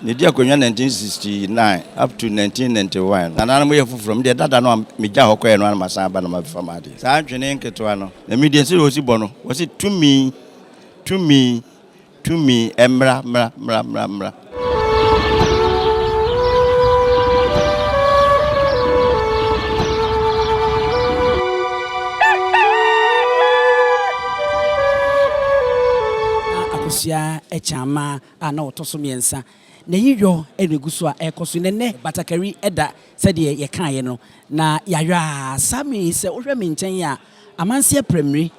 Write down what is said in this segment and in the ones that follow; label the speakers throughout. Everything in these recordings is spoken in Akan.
Speaker 1: Nidia konya 1969 up to 1991. Na nana mo yefu from there dada no meja hokɔ no ma san ba no ma fama de. Sa adwene nketo no. Na media se osi bɔ no. Wo se tumi emra.
Speaker 2: Akosia echama ana otoso miensa. Na yiyo eneguso a ekoso nene batakari eda sede ye kan ye no na yahwa sami se ohwe me nchen ya Amansie Pramire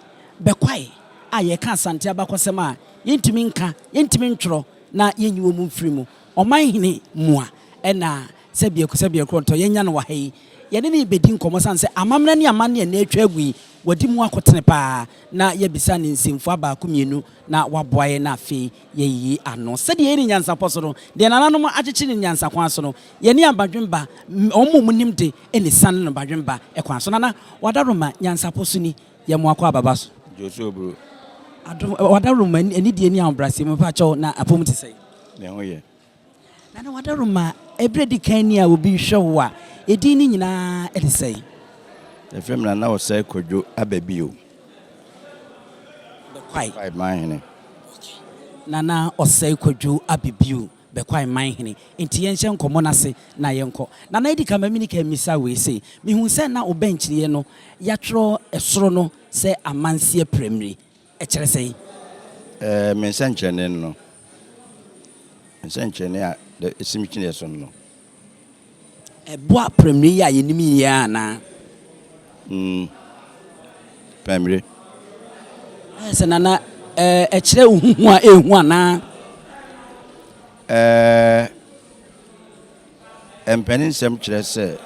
Speaker 2: Bekwai a ye kan asante abakosem a yentimi nka yentimi ntworo na yenyiwo mu mfiri mu Manhene mua ena sebie kronto yenya no wahi ye ne bedi nkomo sanse amamna ne amane na atwa agui wadi mu akotene pa na ye bisa ne nsimfo abaako mienu na waboaye na afi ye yi ano sede ye ni Nyansapo so no de nananom agyeche ni Nyansakwan so no ye ni abadwemba omo nimde eni san no badwemba ekwan so nana wadaroma Nyansapo so ni ye mu akwa baba so
Speaker 1: Joso bro
Speaker 2: wadaroma eni die ni ambrase mu pa cho na apom te sei
Speaker 1: ne ho ye
Speaker 2: nana wadaroma ebredi kan ni a obi hwe a edi ni nyina edi sei
Speaker 1: efem na Osei Kwadwo Ababio
Speaker 2: Bekwai
Speaker 1: Manhene
Speaker 2: nana Osei Kwadwo Ababio Bekwai Manhene enti yenhye nkomo nase na yenko nana edi ka mamini ka misa we sei mihu se na obenchire no yatro esoro no se Amansie Pramire ekere sei
Speaker 1: mensanchene no mensanchene a de esimchine so no
Speaker 2: eboa Pramire ya yenimi ya na
Speaker 1: Pramire
Speaker 2: se nana ekere uhu a ehu ana
Speaker 1: empenin sem kire se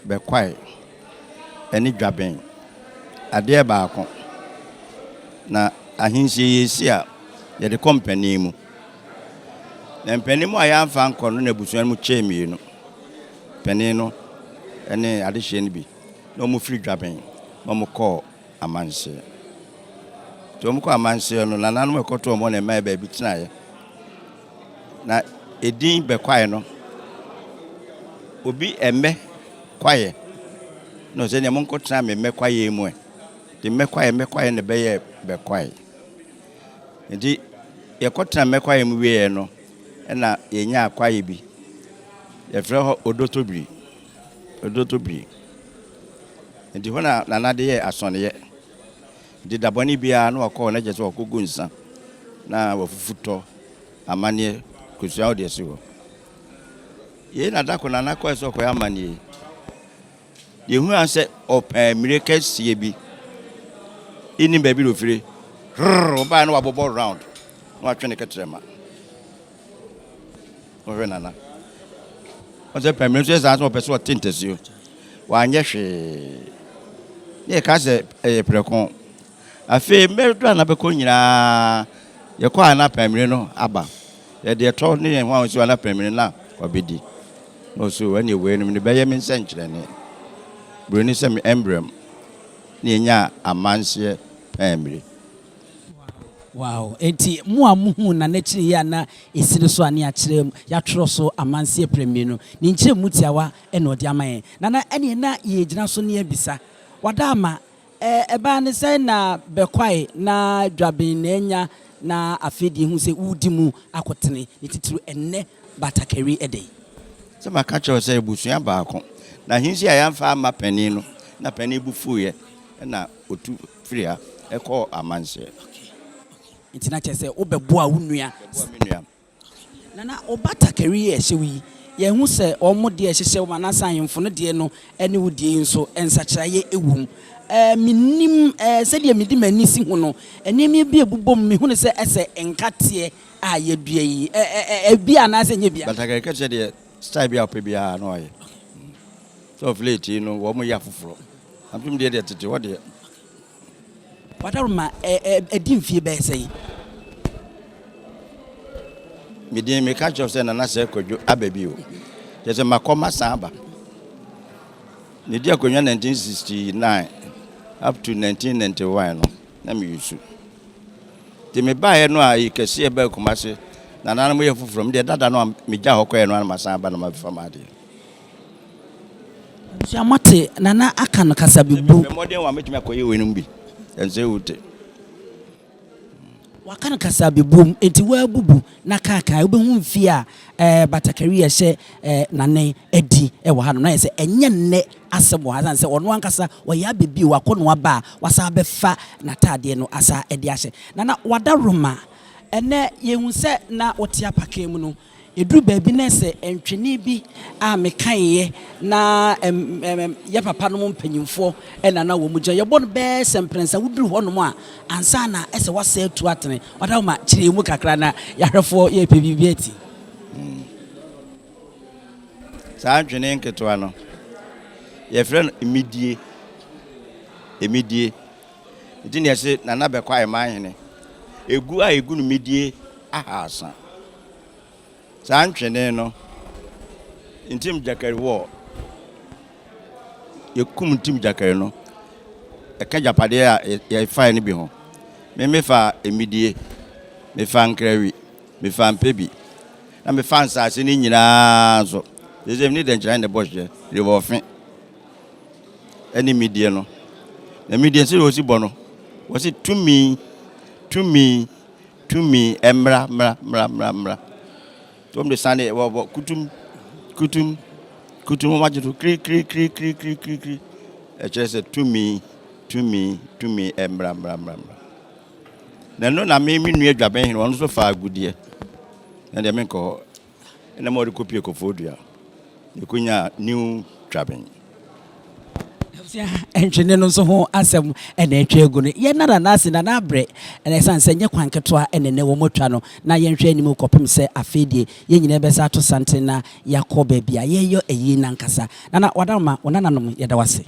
Speaker 1: Bekwai eni dwaben ade baako na ahinsie yesi a ye de company mu na empenin mu ayamfa nkɔ no na busuan mu chemi no penin no ene ade hye ne bi no mu free dwaben mo kɔ Amansie to mo kɔ Amansie no na nanu ekoto mo na mai ba bi tinaye na edin Bekwai no obi emme kwaye no se ne mo nkɔtena me kwaye mu de me kwaye ne beye Bekwai ndi ye kɔtena me kwaye mu wie no na ye nya kwaye bi ye frɛ ho odotobri ndi hona na de ye asɔne ndi dabɔni bia na wakɔ na gye so wakɔgu nsa na wafufutɔ amane kusua de si ho ye na dako na nakɔ so kɔ amane ye hu anse Pramire kɛsie bi ini baby do fire ba na wabobɔ round na watwe ne ketrema o nana o se Pramire so za so person tintesio wa anye hwe ye ka se prekon afi medo na beko nyina ye kɔ ana Pramire no aba ye de to ne ho anso ana Pramire na obedi no so when you win me be ye me senkyere ne broni se me emblem ne nya Amansie Pramire
Speaker 2: wow enti mu amuhu na nakiri ya na esiri so ane akire ya tworo so Amansie Pramire no ni nkire mutiawa e no de amaye na ene na ye gina so ne abisa wada ama eba ne sai na Bekwai na dwaben na enya na afedi hu se wudi mu akotene ne titiru enne batakari ede
Speaker 1: se makacho se busua baako na hinsi ayamfa ama pani no na pani bufuye na otu fria ekɔ Amansie
Speaker 2: enti na kyese obeboa wunua na obatakari ye hyewi ye hu se omo de hyehye wo na sanhemfo no de no ene wudie nso ensakiraye ewum minim se de midi mani si hu no enemi bi ebubom me hu ne se ese enkate a ye dua yi bia na se nye bia
Speaker 1: batakari ka de style bia opebia na oye so flate no wo mo ya foforo ampim de tete wo de
Speaker 2: wadaruma edimfie be sei
Speaker 1: midin me catch of say na Osei Kwadwo Ababio just makoma samba ne dia konwa 1969 up to 1991 no na me yusu te me bae no a ikese be komase na nana mo ye fufurom de dada no me gya hokɔ no ma san ba na ma fa ma de
Speaker 2: so amate nana aka no kasa bibu
Speaker 1: me modern wa metumi akɔye we no bi ense wote
Speaker 2: waka no kasa bibu enti wa bubu na kaka obehu mfi a batakari ye nane edi wɔ ha no na yɛ sɛ enye nne asɛm wɔ ha san sɛ ɔno ankasa wɔyɛ abebi wakɔ no aba wasa bɛfa na tade no asa edi ahye nana wada roma ene yehu sɛ na wote apaka mu no eduru baabi na sɛ entwene bi a mekaye na ya papa no mpanyimfo ɛna na wɔ mu gya yɛbɔ no bɛ sɛmprensa wuduru hɔ no mu a ansa na ɛsɛ wasa atu atene wada ma kyerɛ mu kakra na yahwɛfo yɛ pɛ bibi ati
Speaker 1: saa ntwene nketewa no yɛfrɛ no emidie nti ne yɛse nana Bekwai Manhene egu a egu no midie ahasa saa ntwene no ntim jakari wo yekum ntim jakari no eka japade a ye fa ne bi ho me fa emidie me fa nkrawi me fa mpebi na me fa nsase ni nyina so yezem ni den chira ne bohye le bo fe eni midie no na midie se wo si bo no wo si tumi emra tom de sane wo kutum majitu kri e chese tumi emra na no na me nua dwaben hin won so fa agudie na de me ko na mo de kopie ko fodua e kunya new dwaben
Speaker 2: entwene no so ho asem ena etwa egu no ye nada na ase na na abre ena sanse nye kwanketwa ena ne wo motwa no na ye nhwe anim kopem se afedie ye nyina be sa to sante na yakoba bia ye yo eyi na nkasa na wadama wonananom ye da wase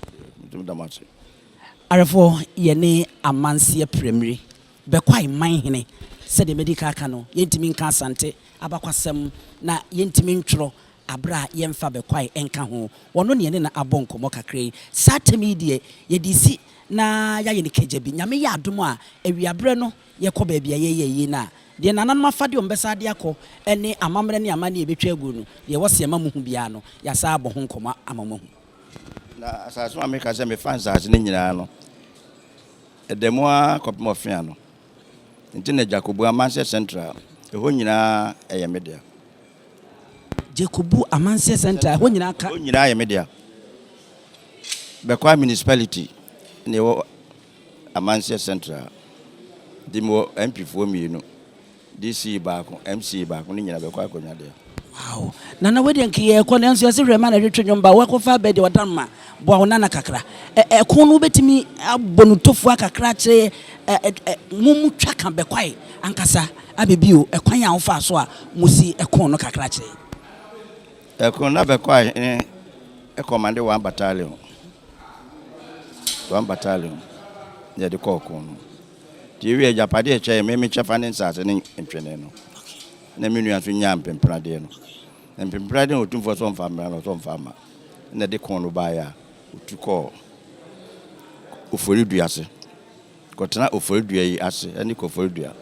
Speaker 2: arefo ye ne Amansie Pramire Bekwai Manhene se de medical aka no ye ntimi nka sante abakwasem na ye ntimi ntworo abra yemfa Bekwai enka ho wono ne na abonkomo kakrai satemi de ye disi na ya ye ne kejabi nyame ya adom a awiabre no ye kɔ baabi ye yi na de nananom afade ombesa de akɔ ene amamre ne amane ebetwa agu no de wose ma muhu bia no ya sa abɔ ho nkɔma amamu
Speaker 1: na asaso ameka se me fans as ne nyina no edemo a kopem ofia no nti na Jacobu Amansie Central ho nyina eye media
Speaker 2: Jacobu Amansie Central ho nyina aka
Speaker 1: ho nyina eye media Bekwai municipality ne wo Amansie Central dimo MP fo mienu DC baako MC baako ne nyina Bekwai konya de
Speaker 2: wow nana wedi nkiye ko ne nso yesi hwema na hwetwe nyomba wakofa be de wadanma bo wona na kakra ko no betimi abonutofu akakra kire mumu twaka Bekwai ankasa Ababio ekwan a wofa so a musi ekon no kakra kire
Speaker 1: ekon na Bekwai command one battalion ya de kokon ti wi ajapade eche me chefa ne nsase ne ntwene no na menu aso nya mpemprade no mpemprade no tumfo so mfamra no so mfama na de kon no ba ya otuko oforidua ase kotena oforidua yi ase ani ko oforidua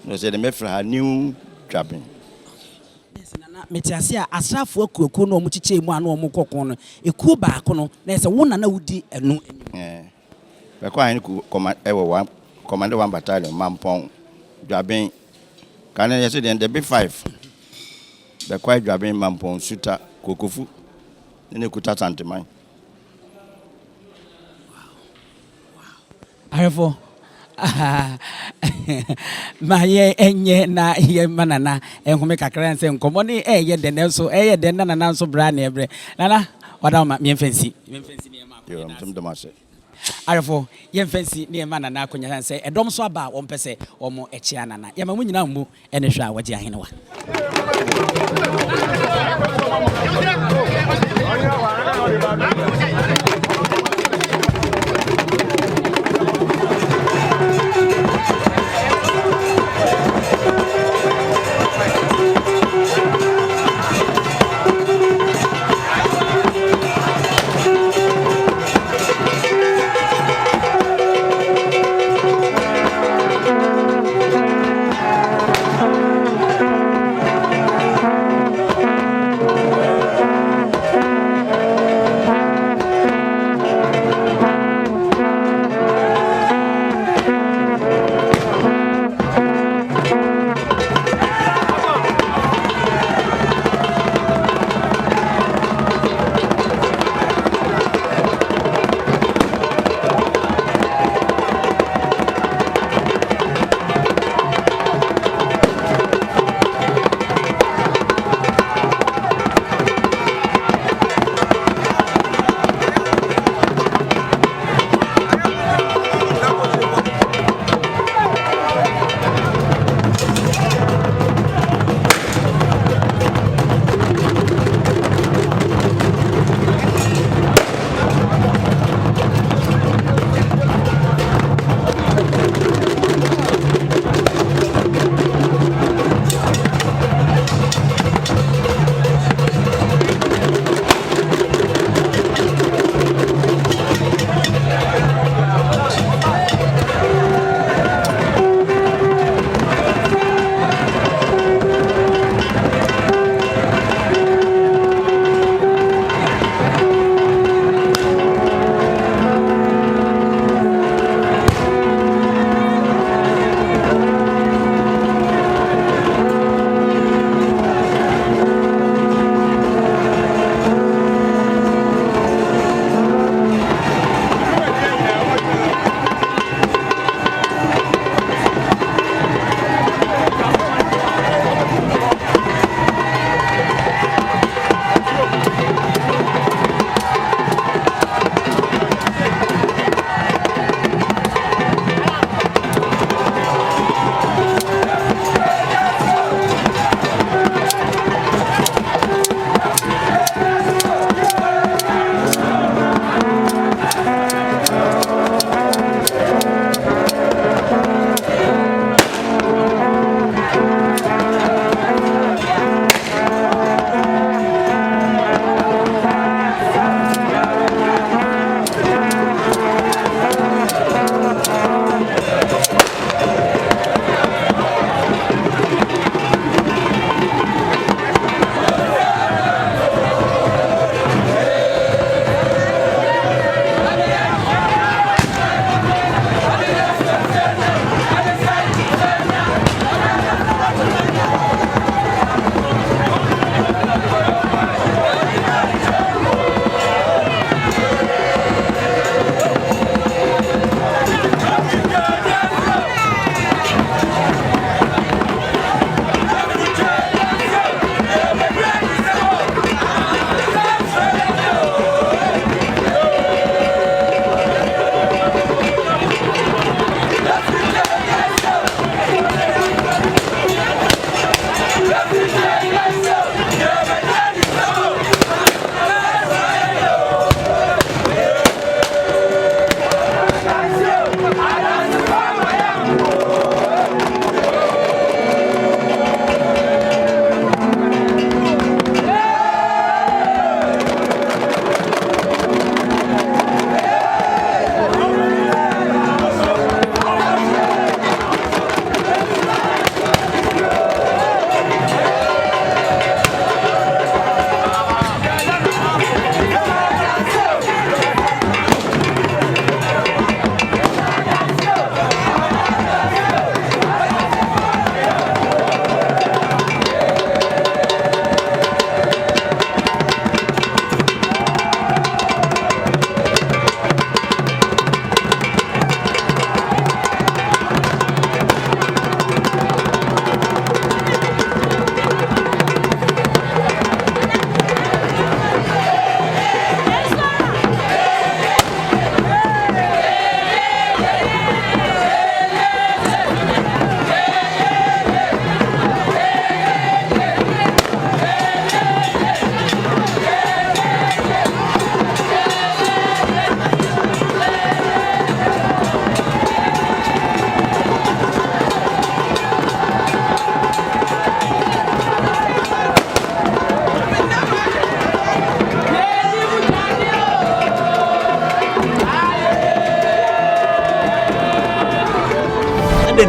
Speaker 1: no se de mefra ha new trapping
Speaker 2: nana metiase a asrafo akuaku no mu chiche mu ano mu kokon no ekuo ba ko no na se wona na wudi enu
Speaker 1: Bekwai ni command one battalion mampon dwaben kan ye se the big 5 Bekwai dwaben mampon suta kokofu ne kuta santeman
Speaker 2: arefo ma ye enye na ye manana enhome kakra nse nkomo ni ye de ne so ye de na nana so bra na ebre nana wada ma me mfansi ne ma
Speaker 1: yo am dem ase
Speaker 2: arefo ye mfansi ne ma nana akonya nse edom so aba wo mpese wo mo echia nana ye ma mu nyina mu ene hwa waje ahenewa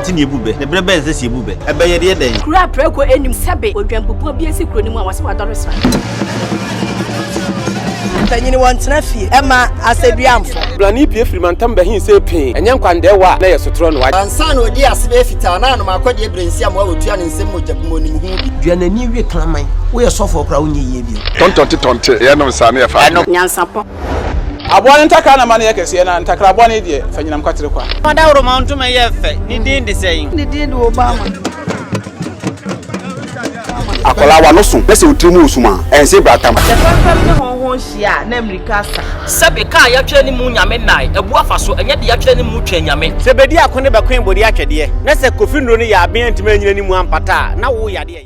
Speaker 3: nti ne ebube ne bre ben se ebube ebe ye de den
Speaker 4: kura preko enim sebe odwampopo bi esi kuro ni mu a wase wadoro sra
Speaker 5: Tanyini wantena fie ema aseduamfo
Speaker 6: blani pie frimantam bahin se pin enye nkwande wa na yesotro no wa
Speaker 5: ansa na odi asebe fita na no makode ebrensi am wa otua ne nsem mojabumo hu bi
Speaker 7: duanani wie klaman wo ye sofo kra wonye ye bi
Speaker 8: tontonte ye no nsane ye fa
Speaker 4: Nyansapo
Speaker 6: abone ntakra na mane yekese na ntakra abone de fanyinam kwatere kwa
Speaker 3: oda woro ma ntoma ye fe ni din de seyin
Speaker 5: ni din de Obama
Speaker 8: akola wa no so pese otrimu osuma ense bratama
Speaker 5: hia na America sa
Speaker 9: sebe ka ya twa ni mu nyame nai ebu afaso enye de ya twa ni mu twa nyame
Speaker 3: sebedi akone Bekwai bodi atwede na se kofi nro ni ya aben ntime nyina ni mu ampata na wo ya de